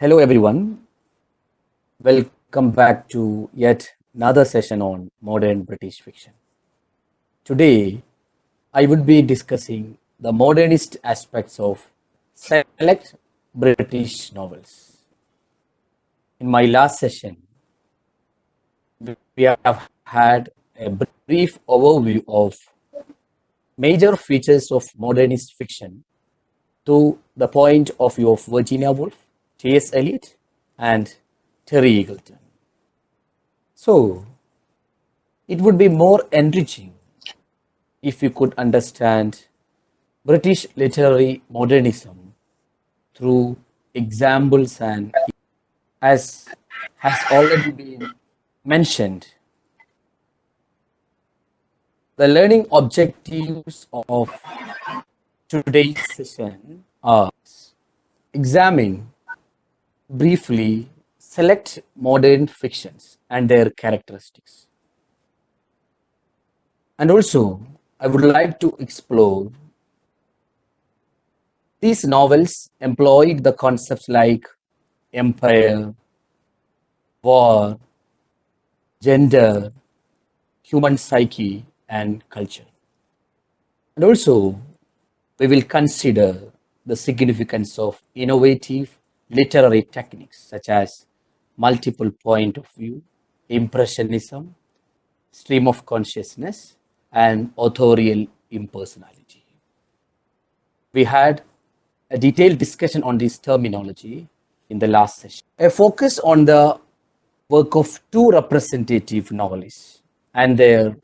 Hello everyone, welcome back to yet another session on modern British fiction. Today, I would be discussing the modernist aspects of select British novels. In my last session, we have had a brief overview of major features of modernist fiction to the point of view of Virginia Woolf, T.S. Eliot, and Terry Eagleton. So, it would be more enriching if you could understand British literary modernism through examples and as has already been mentioned, the learning objectives of today's session are examine briefly select modern fictions and their characteristics. And also, I would like to explore these novels employed the concepts like empire, war, gender, human psyche, and culture. And also, we will consider the significance of innovative literary techniques such as multiple point of view, impressionism, stream of consciousness, and authorial impersonality. We had a detailed discussion on this terminology in the last session. A focus on the work of two representative novelists and their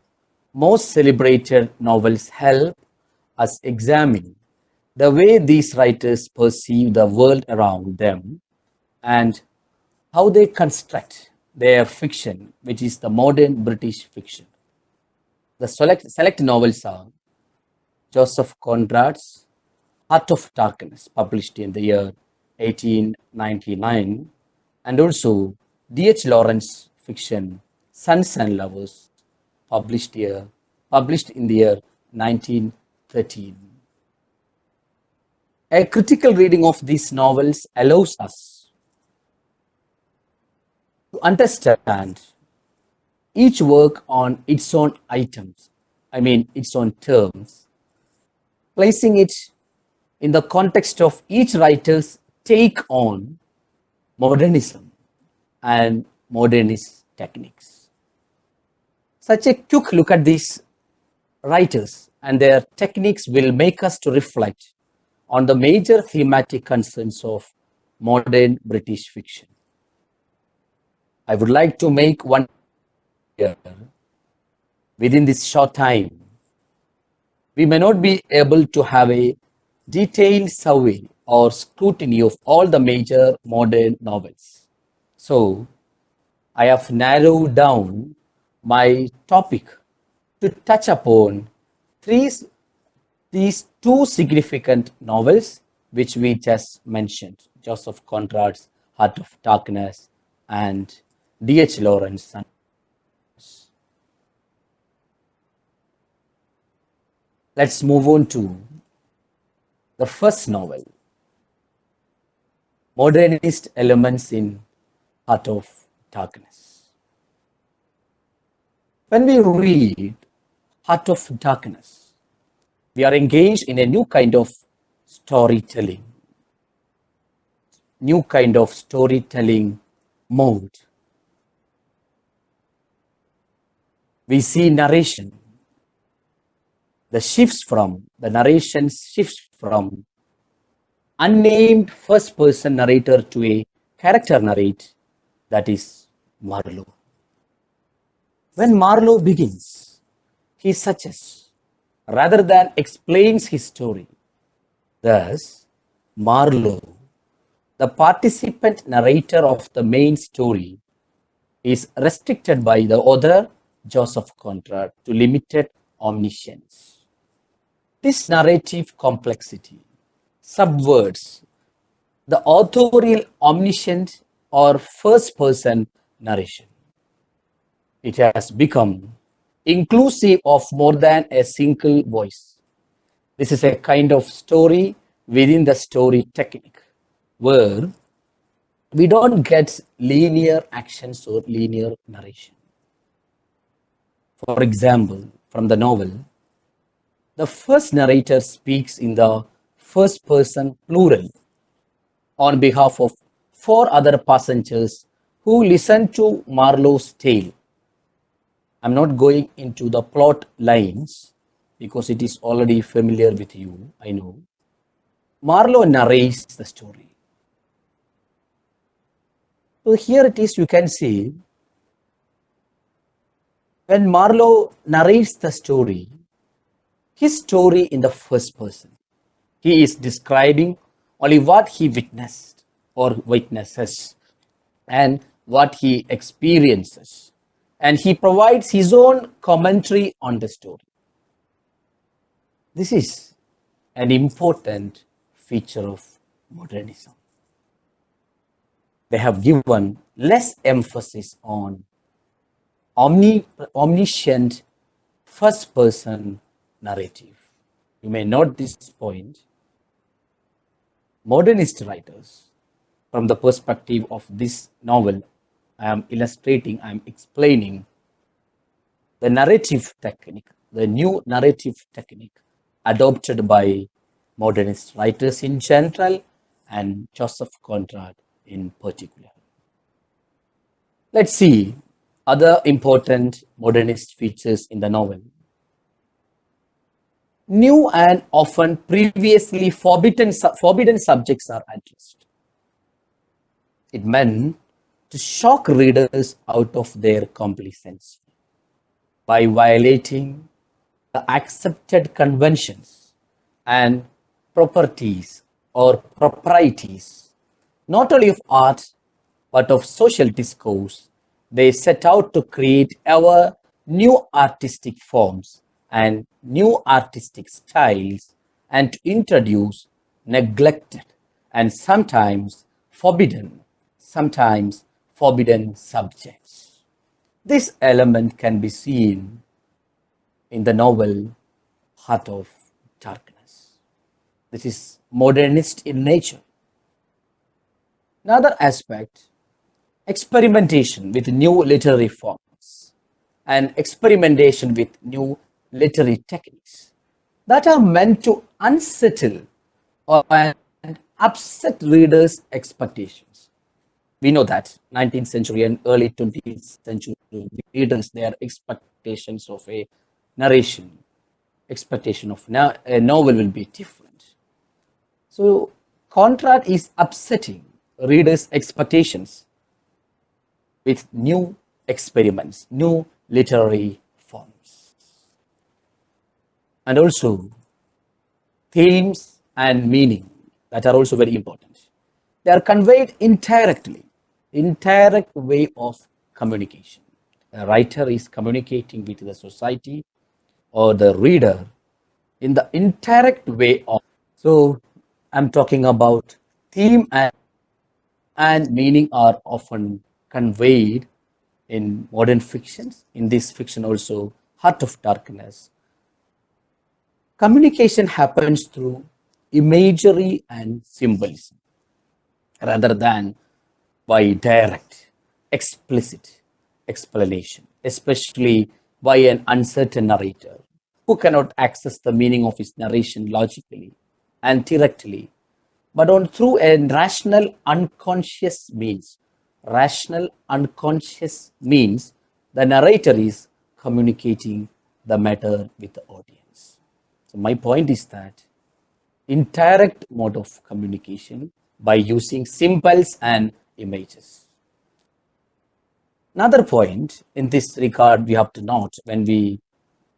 most celebrated novels help us examine the way these writers perceive the world around them and how they construct their fiction, which is the modern British fiction. The select novels are Joseph Conrad's Heart of Darkness, published in the year 1899, and also D.H. Lawrence's fiction Sons and Lovers, published in the year 1913. A critical reading of these novels allows us to understand each work on its own its own terms, placing it in the context of each writer's take on modernism and modernist techniques. Such a quick look at these writers and their techniques will make us to reflect on the major thematic concerns of modern British fiction. I would like to make one here. Within this short time, we may not be able to have a detailed survey or scrutiny of all the major modern novels. So, I have narrowed down my topic to touch upon these two significant novels which we just mentioned, Joseph Conrad's Heart of Darkness and D.H. Lawrence. Let's move on to the first novel, Modernist Elements in Heart of Darkness. When we read Heart of Darkness, we are engaged in a new kind of storytelling mode. We see narration. The narration shifts from unnamed first person narrator to a character narrate, that is Marlowe. When Marlowe begins, he suggests rather than explains his story. Thus, Marlowe, the participant narrator of the main story, is restricted by the author Joseph Conrad to limited omniscience. This narrative complexity subverts the authorial omniscient or first-person narration. It has become inclusive of more than a single voice. This is a kind of story within the story technique, where we don't get linear actions or linear narration. For example, from the novel, the first narrator speaks in the first person plural on behalf of four other passengers who listen to Marlowe's tale. I'm not going into the plot lines because it is already familiar with you, I know. Marlowe narrates the story. So here it is, you can see, when Marlowe narrates the story, his story in the first person, he is describing only what he witnessed or witnesses and what he experiences. And he provides his own commentary on the story. This is an important feature of modernism. They have given less emphasis on omniscient first person narrative. You may note this point. Modernist writers, from the perspective of this novel, I am illustrating, I am explaining the narrative technique, the new narrative technique adopted by modernist writers in general and Joseph Conrad in particular. Let's see other important modernist features in the novel. New and often previously forbidden subjects are addressed. It meant to shock readers out of their complacency by violating the accepted conventions and properties or proprieties, not only of art, but of social discourse. They set out to create ever new artistic forms and new artistic styles and to introduce neglected and sometimes forbidden subjects. This element can be seen in the novel Heart of Darkness. This is modernist in nature. Another aspect, experimentation with new literary forms and experimentation with new literary techniques that are meant to unsettle and upset readers' expectations. We know that 19th century and early 20th century readers, their expectations of a narration, expectation of a novel will be different. So Conrad is upsetting readers' expectations with new experiments, new literary forms. And also themes and meaning that are also very important. They are conveyed indirectly, indirect way of communication. A writer is communicating with the society or the reader in the indirect way of. So I'm talking about theme and meaning are often conveyed in modern fictions. In this fiction also, Heart of Darkness, communication happens through imagery and symbolism rather than by direct, explicit explanation, especially by an uncertain narrator who cannot access the meaning of his narration logically and directly, but on through a rational unconscious means. Rational unconscious means the narrator is communicating the matter with the audience. So my point is that indirect mode of communication by using symbols and images. Another point in this regard we have to note when we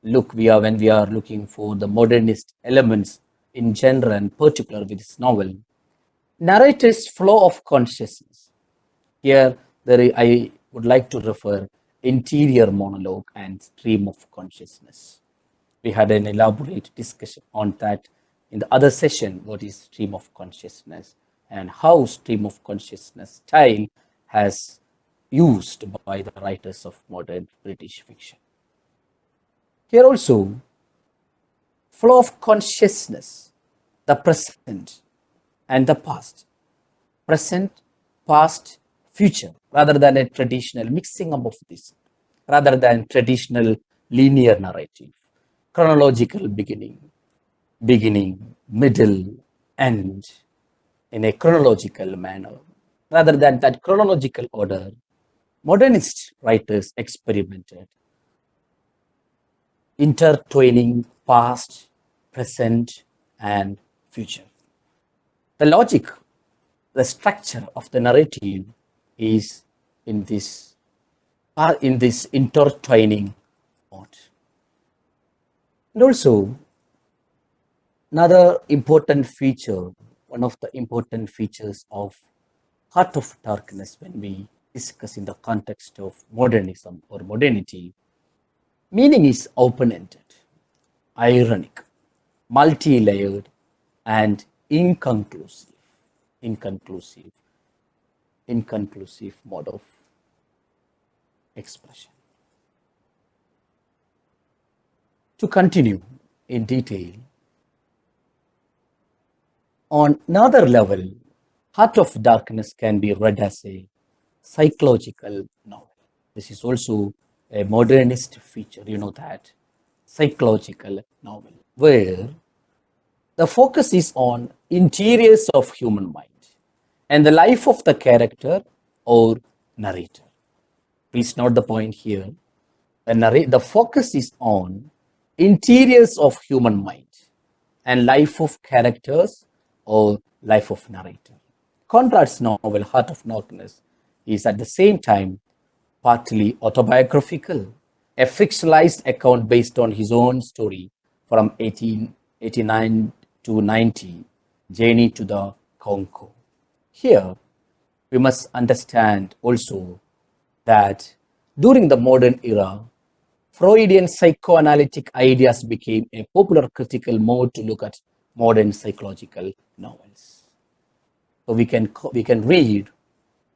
are looking for the modernist elements in general and particular with this novel, narrator's flow of consciousness. Here I would like to refer interior monologue and stream of consciousness. We had an elaborate discussion on that in the other session, what is stream of consciousness and how stream of consciousness style has used by the writers of modern British fiction. Here also, flow of consciousness, the present and the past. Present past, future, rather than a traditional mixing up of this, rather than traditional linear narrative, chronological beginning, middle, end, in a chronological manner. Rather than that chronological order, modernist writers experimented intertwining past, present, and future. The logic, the structure of the narrative is in this intertwining mode. And also, another important feature, one of the important features of Heart of Darkness when we discuss in the context of modernism or modernity, meaning is open-ended, ironic, multi-layered, and inconclusive, inconclusive mode of expression. To continue in detail, on another level, Heart of Darkness can be read as a psychological novel. This is also a modernist feature, you know that, psychological novel, where the focus is on interiors of human mind and the life of the character or narrator. Please note the point here. The focus is on interiors of human mind and life of characters or life of narrator. Conrad's novel Heart of Darkness is at the same time partly autobiographical, a fictionalized account based on his own story from 1889 to 90, Journey to the Congo. Here, we must understand also that during the modern era, Freudian psychoanalytic ideas became a popular critical mode to look at modern psychological novels. So we can read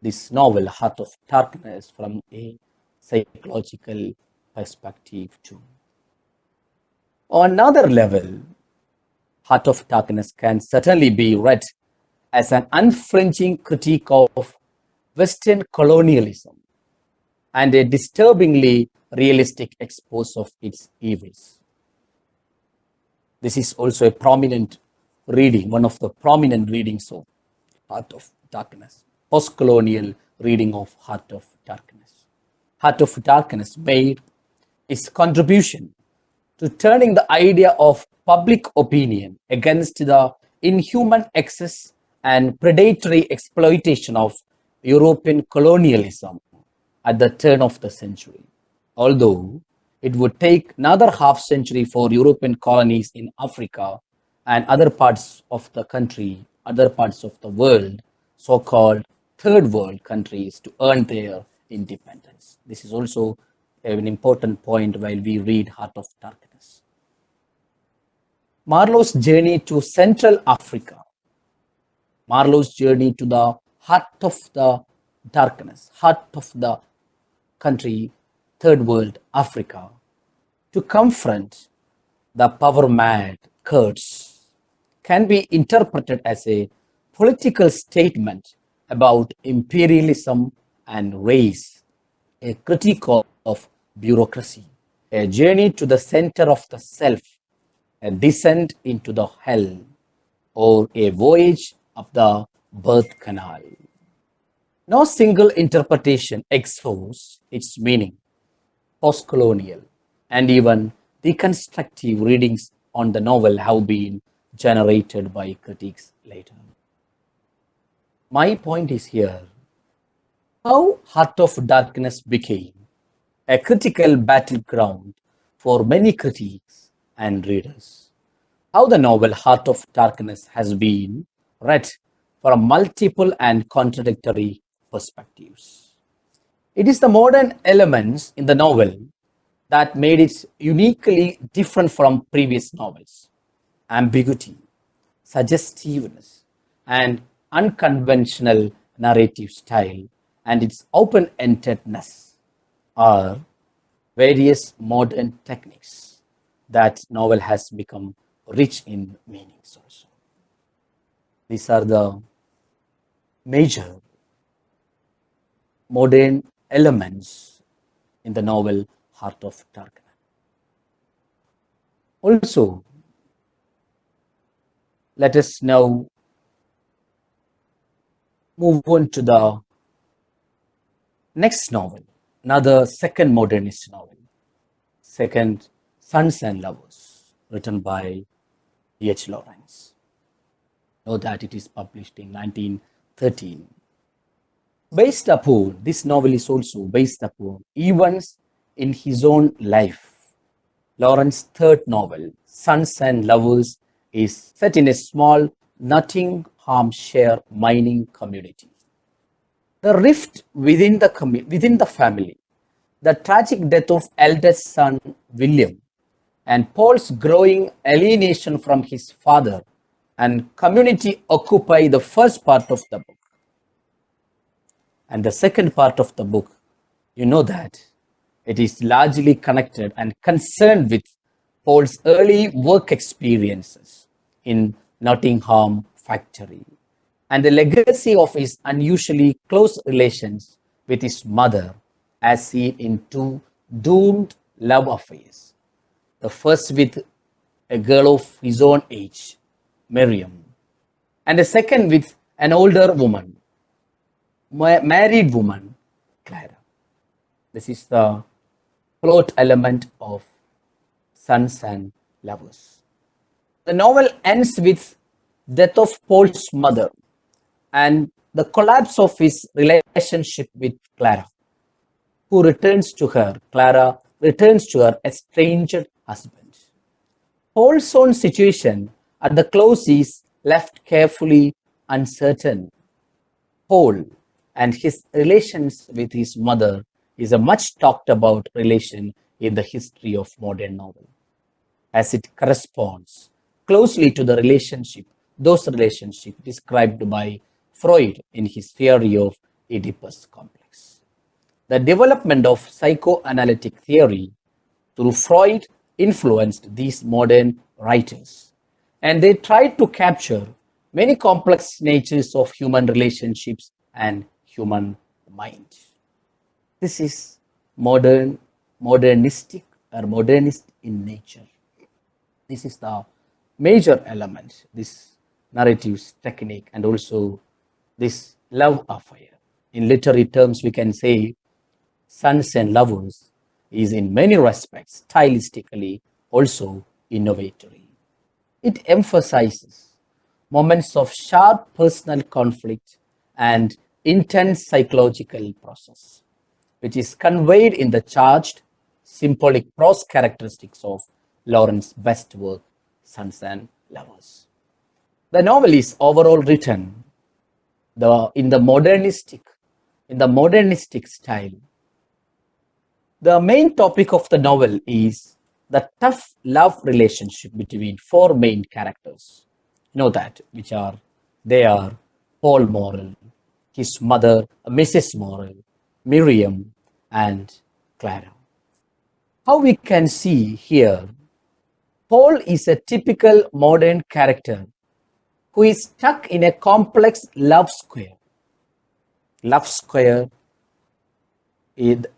this novel, Heart of Darkness, from a psychological perspective too. On another level, Heart of Darkness can certainly be read as an unflinching critique of Western colonialism and a disturbingly realistic expose of its evils. This is also a prominent reading, one of the prominent readings of Heart of Darkness, post-colonial reading of Heart of Darkness. Heart of Darkness made its contribution to turning the idea of public opinion against the inhuman excess and predatory exploitation of European colonialism at the turn of the century. Although it would take another half century for European colonies in Africa and other parts of the country, other parts of the world, so-called third world countries, to earn their independence. This is also an important point while we read Heart of Darkness. Marlowe's journey to Central Africa, Marlowe's journey to the heart of the darkness, heart of the country, third world Africa, to confront the power-mad Kurds, can be interpreted as a political statement about imperialism and race, a critique of bureaucracy, a journey to the center of the self, a descent into the hell, or a voyage of the birth canal. No single interpretation exposes its meaning. Post-colonial and even deconstructive readings on the novel have been generated by critics later. My point is here how Heart of Darkness became a critical battleground for many critics and readers. How the novel Heart of Darkness has been read from multiple and contradictory perspectives. It is the modern elements in the novel that made it uniquely different from previous novels. Ambiguity, suggestiveness, and unconventional narrative style, and its open-endedness are various modern techniques that novel has become rich in meanings also. These are the major modern elements in the novel Heart of Darkness. Also, let us now move on to the next novel, another second modernist novel, second Sons and Lovers, written by D.H. Lawrence. Know that it is published in 1913. Based upon, this novel is also based upon events in his own life. Lawrence's third novel, Sons and Lovers, is set in a small Nottinghamshire mining community. The rift within the family, the tragic death of eldest son William, and Paul's growing alienation from his father and community occupy the first part of the book. And the second part of the book, you know that it is largely connected and concerned with Paul's early work experiences in Nottingham factory and the legacy of his unusually close relations with his mother as seen in two doomed love affairs. The first with a girl of his own age, Miriam, and the second with an older woman, married woman, Clara. This is the plot element of Sons and Lovers. The novel ends with death of Paul's mother and the collapse of his relationship with Clara, Clara returns to her estranged husband. Paul's own situation at the close is left carefully uncertain. Paul and his relations with his mother is a much talked about relation in the history of modern novel, as it corresponds closely to the those relationships described by Freud in his theory of Oedipus complex. The development of psychoanalytic theory through Freud influenced these modern writers, and they tried to capture many complex natures of human relationships and human mind. This is modernistic or modernist in nature. This is the major element, this narrative technique, and also this love affair. In literary terms, we can say Sons and Lovers is in many respects stylistically also innovatory. It emphasizes moments of sharp personal conflict and intense psychological process, which is conveyed in the charged, symbolic prose characteristics of Lawrence's best work, Sons and Lovers. The novel is overall written in the modernistic style. The main topic of the novel is the tough love relationship between four main characters. You know that, they are Paul Morrell, his mother, Mrs. Morrell, Miriam, and Clara. How we can see here, Paul is a typical modern character who is stuck in a complex love square. Love square,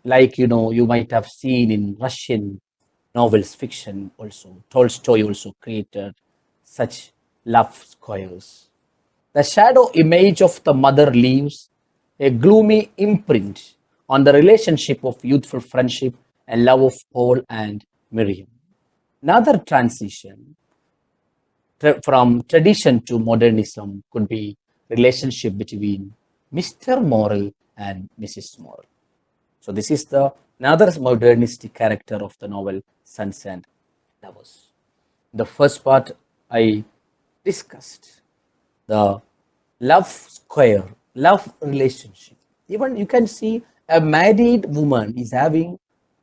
like you might have seen in Russian novels, fiction also. Tolstoy also created such love squares. The shadow image of the mother leaves a gloomy imprint on the relationship of youthful friendship and love of Paul and Miriam. Another transition from tradition to modernism could be relationship between Mr. Morrell and Mrs. Morrell. So this is another modernistic character of the novel Sons and Lovers. The first part I discussed, the love square, love relationship. Even you can see a married woman is having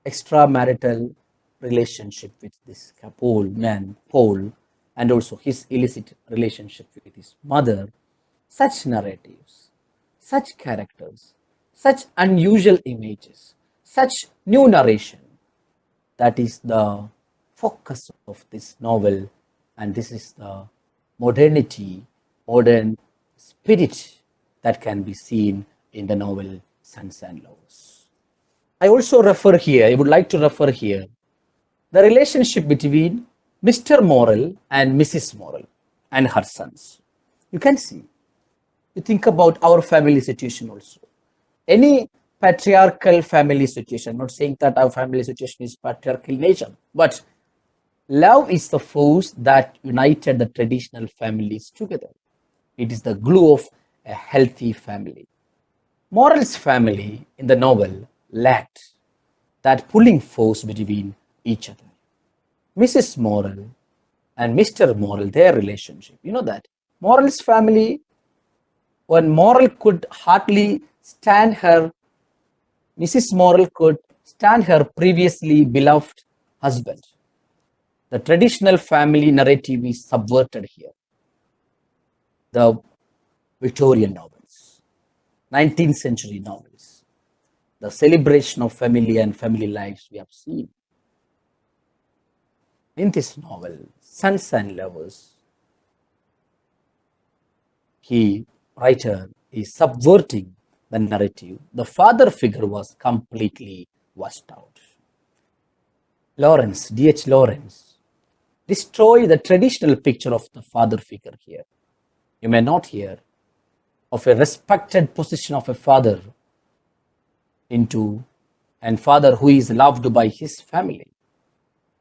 extramarital relationship with this Paul, and also his illicit relationship with his mother. Such narratives, such characters, such unusual images, such new narration. That is the focus of this novel, and this is the modern spirit that can be seen in the novel sons and lovers. I also refer here, I would like to refer here, the relationship between Mr. Morel and Mrs. Morel and her sons. You can see, you think about our family situation also. Any patriarchal family situation, I'm not saying that our family situation is patriarchal nature, but love is the force that united the traditional families together. It is the glue of a healthy family. Morel's family in the novel lacked that pulling force between each other. Mrs. Morel and Mr. Morel, their relationship, you know that Morel's family, when Morel could hardly stand her, Mrs. Morel could stand her previously beloved husband. The traditional family narrative is subverted here. The Victorian novels, 19th century novels, the celebration of family and family lives we have seen. In this novel, Sons and Lovers, writer is subverting the narrative. The father figure was completely washed out. Lawrence, D.H. Lawrence, destroy the traditional picture of the father figure here. You may not hear of a respected position of a father and father who is loved by his family.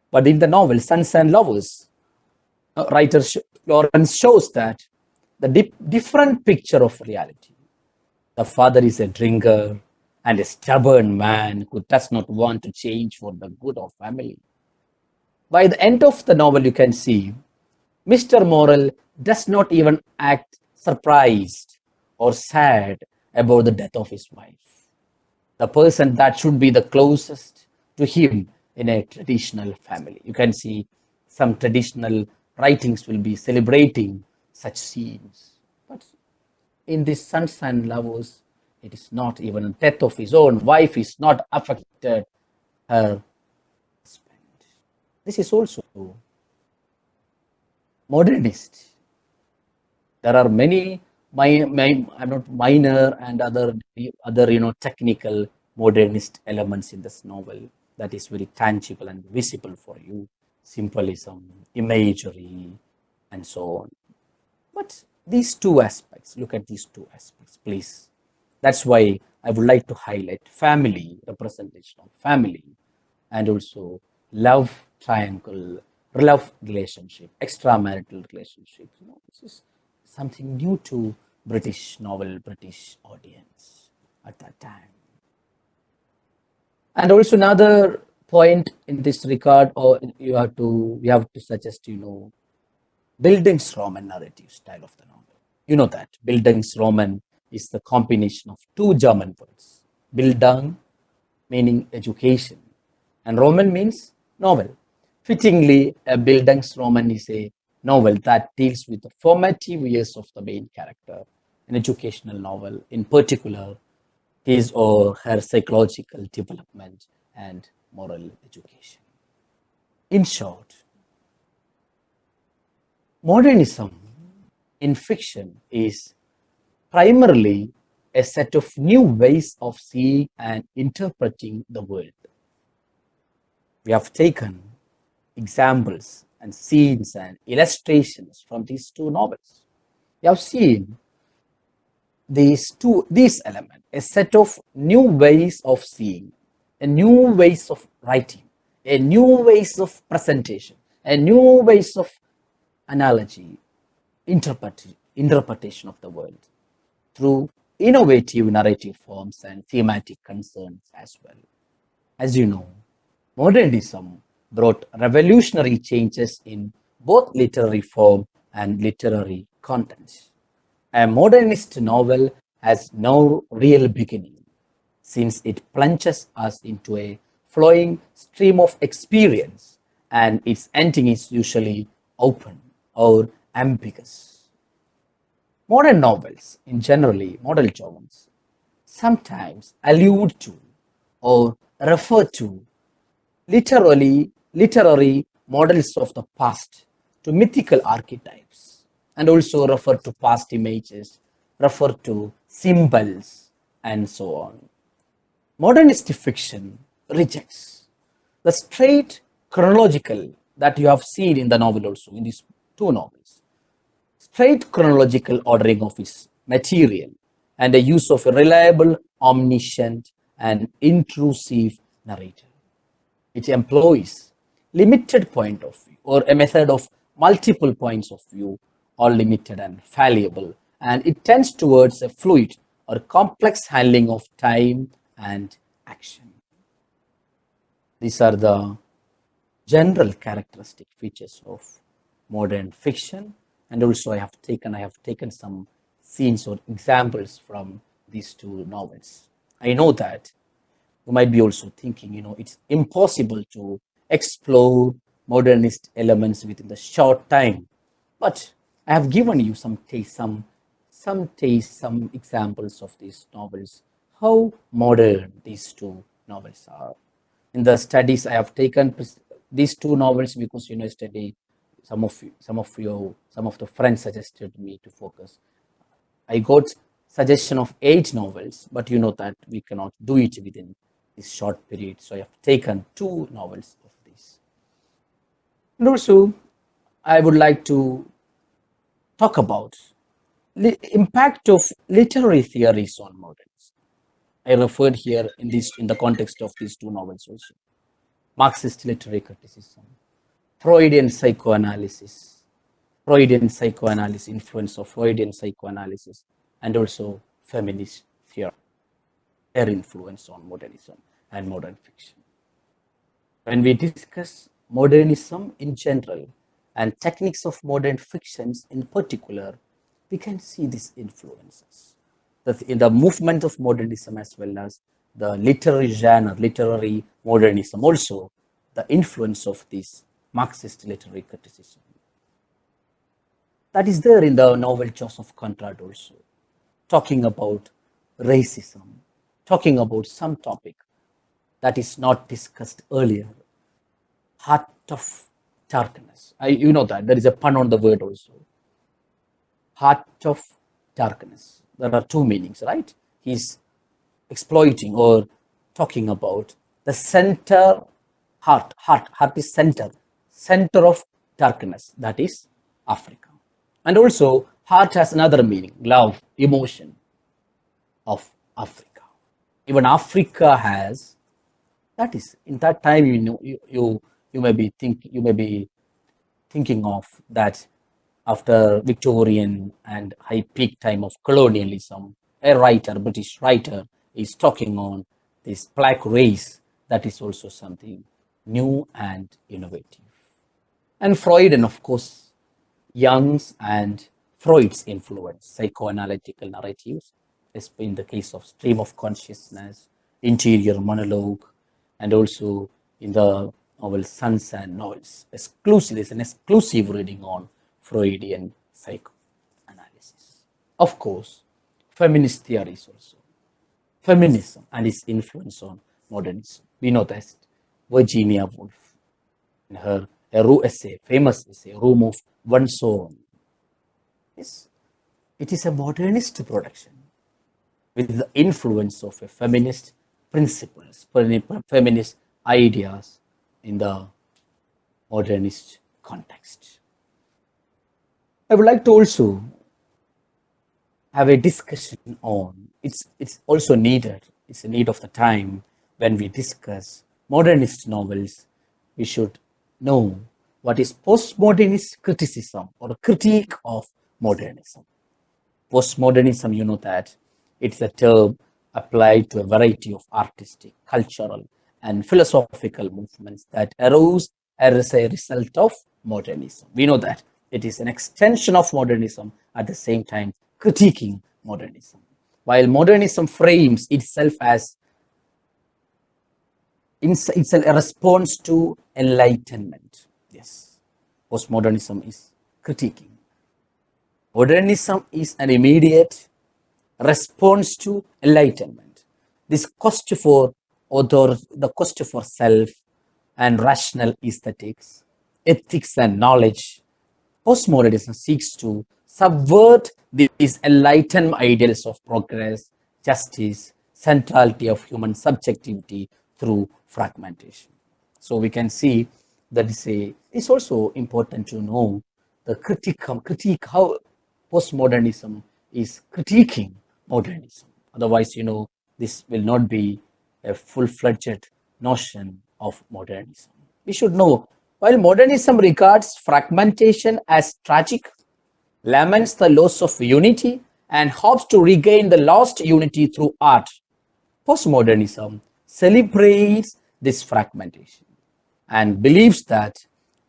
But in the novel Sons and Lovers, writer Lawrence shows that the different picture of reality. The father is a drinker and a stubborn man who does not want to change for the good of family. By the end of the novel, you can see Mr. Morel does not even act surprised or sad about the death of his wife, the person that should be the closest to him in a traditional family. You can see some traditional writings will be celebrating such scenes. But in this Sons and Lovers, it is not even the death of his own wife is not affected her husband. This is also modernist. There are many I'm not minor and other technical modernist elements in this novel that is very tangible and visible for you. Symbolism, imagery, and so on. But these two aspects, look at these two aspects, please. That's why I would like to highlight family, representation of family, and also love triangle, love relationship, extramarital relationship. This is something new to British novel, British audience at that time. And also another point in this regard, or we have to suggest, Bildungsroman narrative style of the novel. You know that Bildungsroman is the combination of two German words. Bildung meaning education and Roman means novel. Fittingly, a Bildungsroman is a novel that deals with the formative years of the main character, an educational novel, in particular his or her psychological development and moral education. In short, modernism in fiction is primarily a set of new ways of seeing and interpreting the world. We have taken examples and scenes and illustrations from these two novels. We have seen these elements, a set of new ways of seeing, a new ways of writing, a new ways of presentation, a new ways of analogy, interpretation of the world through innovative narrative forms and thematic concerns as well. As you know, modernism brought revolutionary changes in both literary form and literary content. A modernist novel has no real beginning, since it plunges us into a flowing stream of experience, and its ending is usually open or ambiguous. Modern novels, modern novels, sometimes allude to or refer to literary models of the past, to mythical archetypes, and also refer to past images, refer to symbols, and so on. Modernist fiction rejects the straight chronological that you have seen in the novel also, in these two novels. Straight chronological ordering of its material and the use of a reliable, omniscient, and intrusive narrator. It employs limited point of view or a method of multiple points of view, all limited and fallible, and it tends towards a fluid or complex handling of time and action. These are the general characteristic features of modern fiction, and also I have taken some scenes or examples from these two novels. I know that you might be also thinking, it's impossible to explore modernist elements within the short time. But I have given you some examples of these novels, how modern these two novels are. In the studies, I have taken these two novels because yesterday some of the friends suggested me to focus. I got suggestion of 8 novels, but you know that we cannot do it within this short period. So I have taken 2 novels of these. And also, I would like to talk about the impact of literary theories on moderns. I referred here in the context of these 2 novels also. Marxist literary criticism, Freudian psychoanalysis, influence of Freudian psychoanalysis, and also feminist theory, their influence on modernism and modern fiction. When we discuss modernism in general and techniques of modern fictions in particular, we can see these influences. In the movement of modernism as well as the literary genre, literary modernism, also the influence of this Marxist literary criticism. That is there in the novel Joseph Conrad also, talking about racism, talking about some topic that is not discussed earlier, heart of darkness. You know that there is a pun on the word also, heart of darkness. There are 2 meanings, right? He's exploiting or talking about the center, heart is center of darkness, that is Africa. And also heart has another meaning, love, emotion of Africa. Even Africa has, that is in that time, you may be thinking of that after Victorian and high peak time of colonialism, British writer, is talking on this black race. That is also something new and innovative. And Freud, and of course, Jung's and Freud's influence, psychoanalytical narratives, in the case of stream of consciousness, interior monologue, and also in the novel Sons and Novels. There's an exclusive reading on Freudian psychoanalysis. Of course, feminist theories also. Feminism and its influence on modernism. We know that Virginia Woolf, in her famous essay, Room of One's Own. Yes, it is a modernist production with the influence of a feminist principles, feminist ideas in the modernist context. I would like to also have a discussion on, it's also needed, it's a need of the time when we discuss modernist novels, we should know what is postmodernist criticism or critique of modernism. Postmodernism, you know that it's a term applied to a variety of artistic, cultural, and philosophical movements that arose as a result of modernism. We know that it is an extension of modernism, at the same time critiquing modernism. While modernism frames itself as it's a response to enlightenment. Yes, postmodernism is critiquing. Modernism is an immediate response to enlightenment. This quest for the quest for self and rational aesthetics, ethics and knowledge. Postmodernism seeks to subvert these enlightened ideals of progress, justice, centrality of human subjectivity through fragmentation. So we can see that it's also important to know the critique how postmodernism is critiquing modernism. Otherwise, this will not be a full-fledged notion of modernism. We should know, while modernism regards fragmentation as tragic, laments the loss of unity, and hopes to regain the lost unity through art, postmodernism celebrates this fragmentation and believes that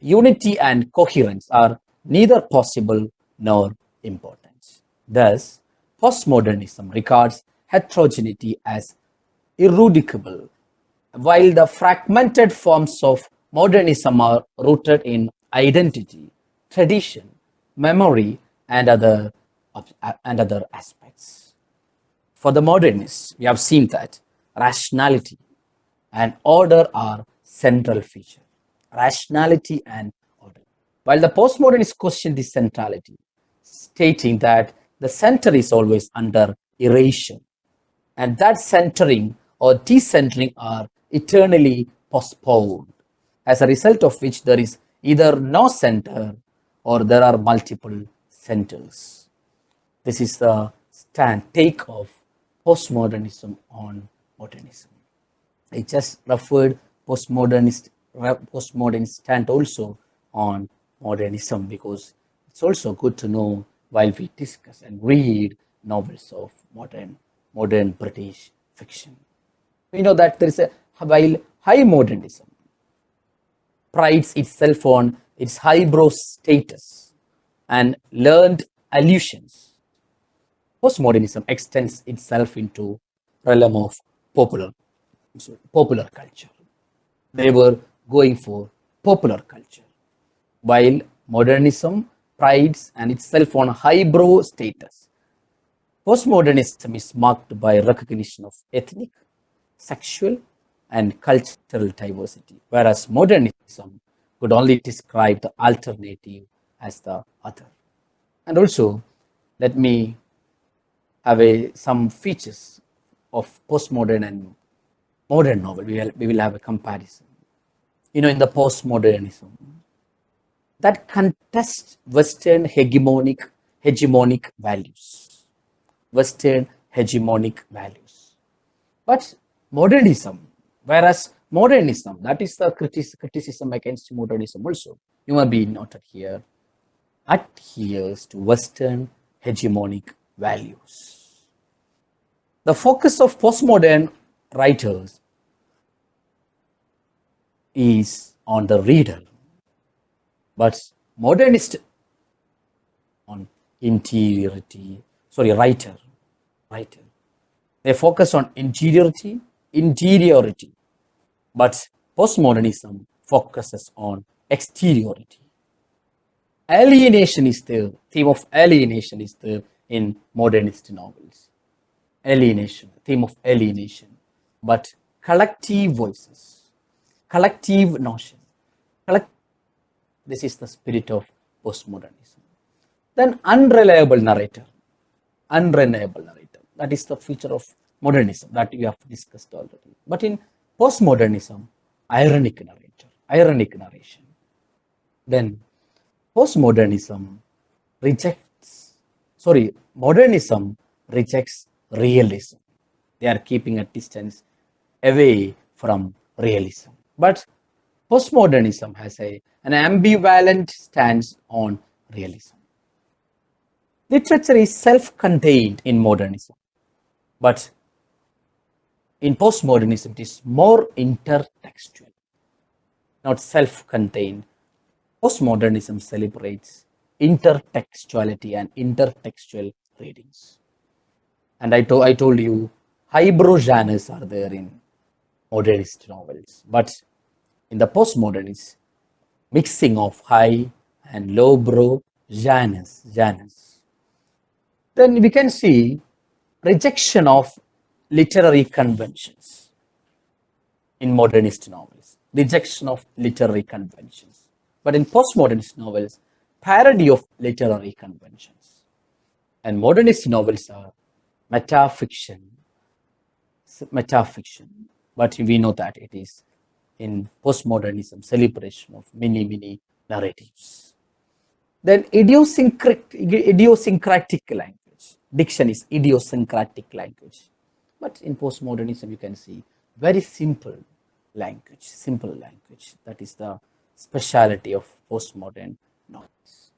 unity and coherence are neither possible nor important. Thus, postmodernism regards heterogeneity as irreducible, while the fragmented forms of modernism are rooted in identity, tradition, memory, and other aspects. For the modernists, we have seen that rationality and order are central feature. Rationality and order. While the postmodernists question this centrality, stating that the center is always under erasure, and that centering or decentering are eternally postponed, as a result of which there is either no center or there are multiple centers. This is the take of postmodernism on modernism. I just referred postmodernist stand also on modernism because it's also good to know while we discuss and read novels of modern British fiction. We know that there is while high modernism prides itself on its highbrow status and learned allusions, postmodernism extends itself into realm of popular culture. They were going for popular culture, while modernism prides and itself on highbrow status. Postmodernism is marked by recognition of ethnic, sexual, and cultural diversity, whereas modernism could only describe the alternative as the other. And also, let me have some features of postmodern and modern novel. We will have a comparison. In the postmodernism, that contests Western hegemonic values. Western hegemonic values. But modernism, whereas modernism, that is the criticism against modernism also, you may be noted here, adheres to Western hegemonic values. The focus of postmodern writers is on the reader, but modernist on writer. They focus on interiority, but postmodernism focuses on exteriority. Alienation is there. Theme of alienation is there in modernist novels. Theme of alienation. But collective voices, collective notion. This is the spirit of postmodernism. Then unreliable narrator. That is the feature of modernism that we have discussed already. But in postmodernism, ironic narration. Then modernism rejects realism. They are keeping a distance away from realism. But postmodernism has an ambivalent stance on realism. Literature is self-contained in modernism, but in postmodernism it is more intertextual, not self-contained. Postmodernism celebrates intertextuality and intertextual readings. And I told you, highbrow genres are there in modernist novels, but in the postmodernist, mixing of high and lowbrow genres. Then we can see rejection of literary conventions in modernist novels. Rejection of literary conventions. But in postmodernist novels, parody of literary conventions. And modernist novels are metafiction, metafiction, but we know that it is in postmodernism celebration of many narratives. Then idiosyncratic language. Diction is idiosyncratic language. But in postmodernism, you can see very simple language. That is the speciality of postmodern novels.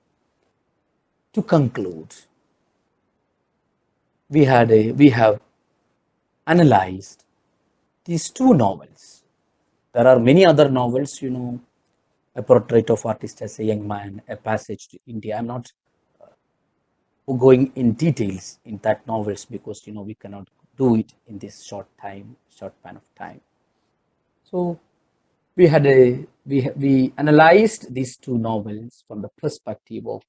To conclude, we have analyzed these two novels. There are many other novels, A Portrait of Artist as a Young Man, A Passage to India. I'm not going in details in that novels because we cannot do it in this short span of time. So we analyzed these two novels from the perspective of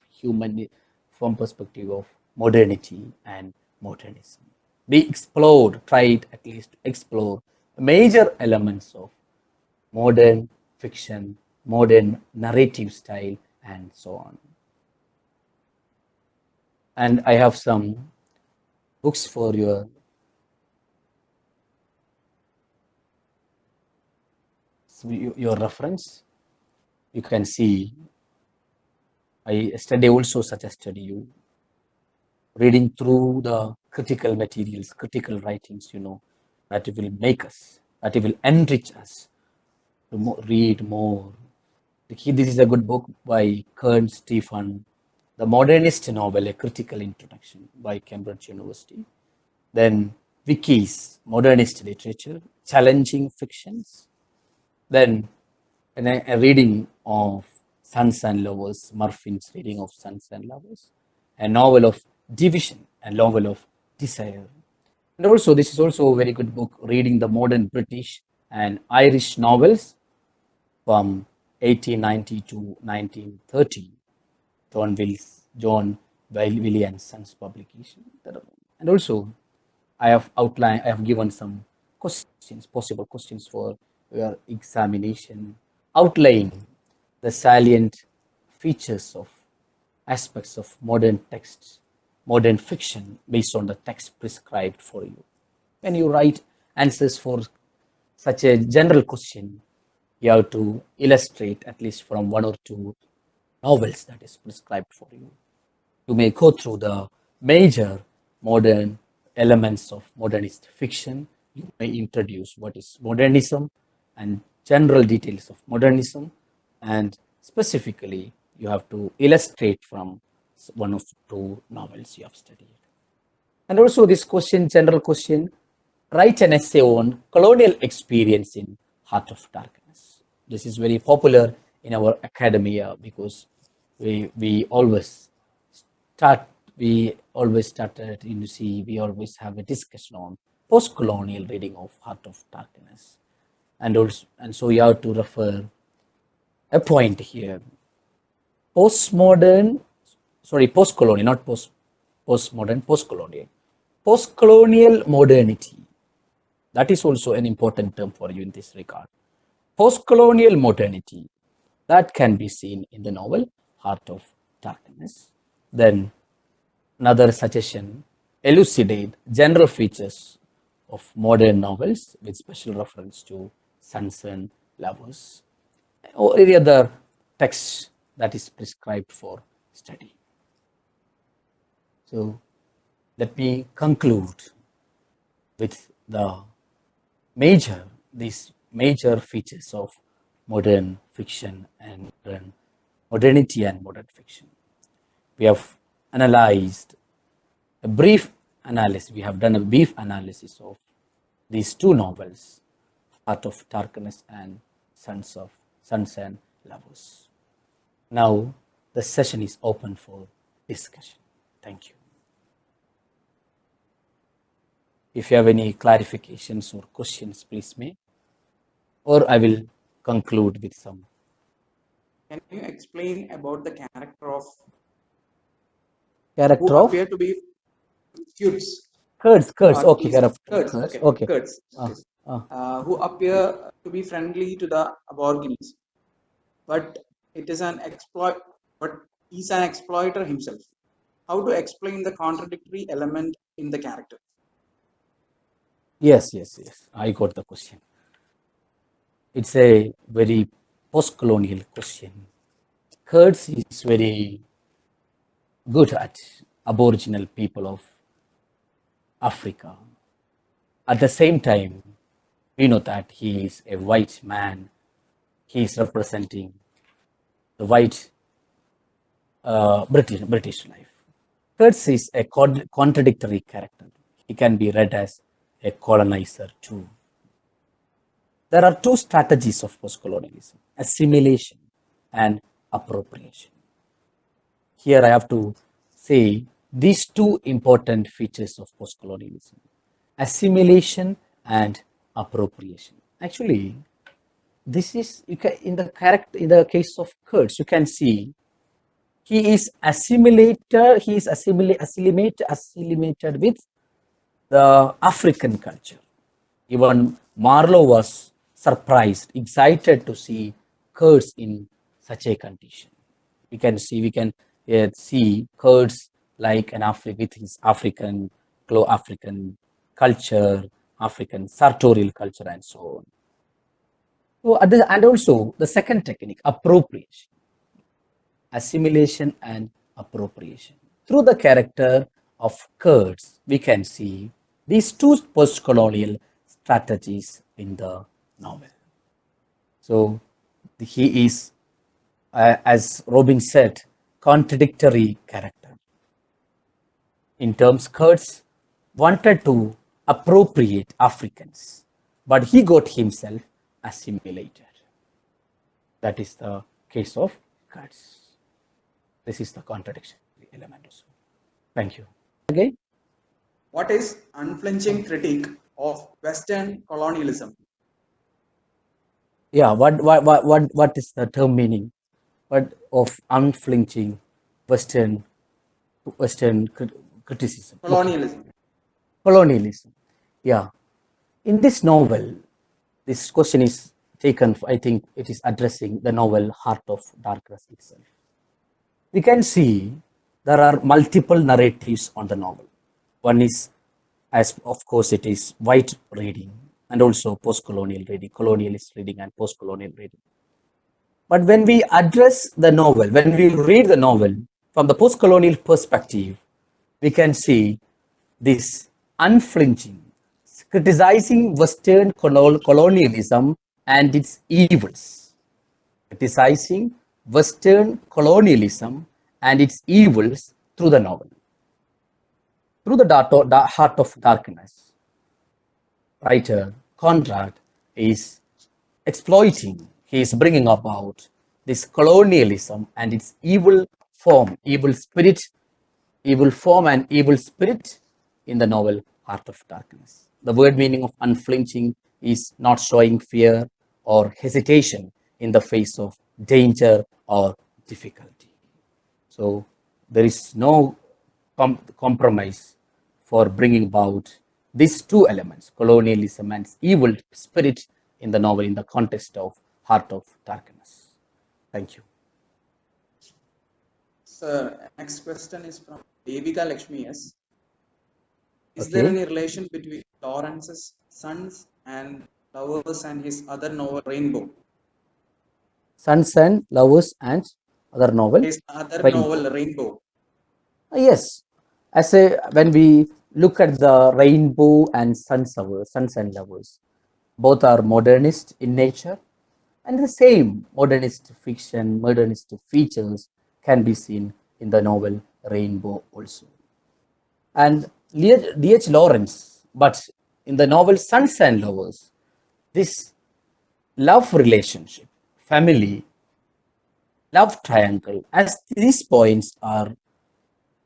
modernity and modernism. We tried at least to explore the major elements of modern fiction, modern narrative style, and so on. And I have some books for your reference. You can see I also suggested you reading through the critical materials, critical writings, that will make us, that will enrich us to read more. This is a good book by Kern Stephen, The Modernist Novel, A Critical Introduction by Cambridge University. Then Vicky's Modernist Literature, Challenging Fictions. Then a reading of Sons and Lovers, Murphy's reading of Sons and Lovers, a novel of division, a novel of desire. And also, this is also a very good book, reading the modern British and Irish novels from 1890 to 1930, John Wiley and Sons publication. And also, I have given some possible questions for your examination, outlining the salient features of aspects of modern texts, modern fiction based on the text prescribed for you. When you write answers for such a general question, you have to illustrate at least from one or two novels that is prescribed for you. You may go through the major modern elements of modernist fiction. You may introduce what is modernism and general details of modernism, and specifically you have to illustrate from one of two novels you have studied. And also this general question, write an essay on colonial experience in Heart of Darkness. This is very popular in our academia because we always started, we always have a discussion on post-colonial reading of Heart of Darkness. And so you have to refer a point here. Postcolonial, not postmodern, postcolonial. Postcolonial modernity. That is also an important term for you in this regard. Postcolonial modernity. That can be seen in the novel Heart of Darkness. Then another suggestion, elucidate general features of modern novels with special reference to Sons and Lovers or any other text that is prescribed for study. So let me conclude with these major features of modern fiction and modernity and modern fiction. We have analyzed a brief analysis. We have done a brief analysis of these two novels, Heart of Darkness and Sons and Lovers. Now the session is open for discussion. Thank you. If you have any clarifications or questions, please make, or I will conclude with some. Can you explain about the character of who appear to be Quds? Quds. Okay, Quds. Okay. Quds. Who appear to be friendly to the Aborigines, but he's an exploiter himself. How to explain the contradictory element in the character? Yes, yes, yes. I got the question. It's a very post-colonial question. Kurds is very good at Aboriginal people of Africa. At the same time, we know that he is a white man. He is representing the white British life. Kurtz is a contradictory character. He can be read as a colonizer too. There are two strategies of postcolonialism: assimilation and appropriation. Here I have to say these two important features of postcolonialism: assimilation and appropriation. Actually, this is in the case of Kurds, you can see he is assimilated, assimilated with the African culture. Even Marlowe was surprised, excited to see Kurds in such a condition. We can see Kurds like an with his African, African culture, African sartorial culture, and so on. So, and also the second technique, appropriation, assimilation and appropriation. Through the character of Kurds, we can see these two post-colonial strategies in the novel. So he is, as Robin said, contradictory character. In terms, Kurds wanted to appropriate Africans, but he got himself assimilated. That is the case of Kurds. This is the contradiction element also. Thank you. Again. What is unflinching critique of Western colonialism? Yeah, what is the term meaning? What of unflinching Western criticism? Colonialism. Okay. Colonialism. Yeah. In this novel, this question is taken, I think it is addressing the novel Heart of Darkness itself. We can see there are multiple narratives on the novel. One is, as of course, it is white reading and also post-colonial reading, colonialist reading and post-colonial reading. But when we address the novel, when we read the novel from the post-colonial perspective, we can see this unflinching, criticizing Western colonialism and its evils, criticizing Western colonialism and its evils through the novel. Through the Heart of Darkness, writer Conrad is exploiting, he is bringing about this colonialism and its evil form, evil form and evil spirit in the novel Heart of Darkness. The word meaning of unflinching is not showing fear or hesitation in the face of danger or difficulty. So there is no compromise for bringing about these two elements, colonialism and evil spirit, in the novel in the context of Heart of Darkness. Thank you. Sir, next question is from Devika Lakshmi S. Is Okay. there any relation between Lawrence's Sons and Lovers and his other novel Rainbow? Sons and Lovers and other novel? His other Rainbow. novel Rainbow. Yes. When we look at the Rainbow and Sons and Lovers, both are modernist in nature, and the same modernist fiction, modernist features can be seen in the novel Rainbow also. And D.H. Lawrence, but in the novel Sons and Lovers, this love relationship, family, love triangle, as these points are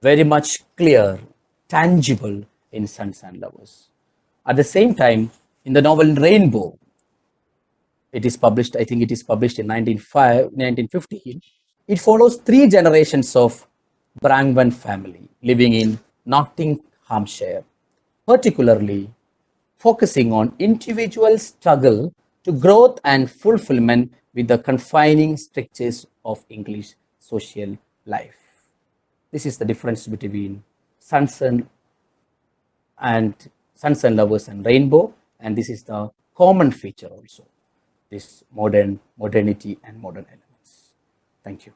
very much clear, tangible in Sons and Lovers. At the same time, in the novel Rainbow, it is published, I think it is published in 1915. It follows 3 generations of Brangwen family living in Nottinghamshire, particularly focusing on individual struggle to growth and fulfillment with the confining strictures of English social life. This is the difference between Sons and suns and lovers and rainbow, and this is the common feature also, this modernity and modern elements. Thank you.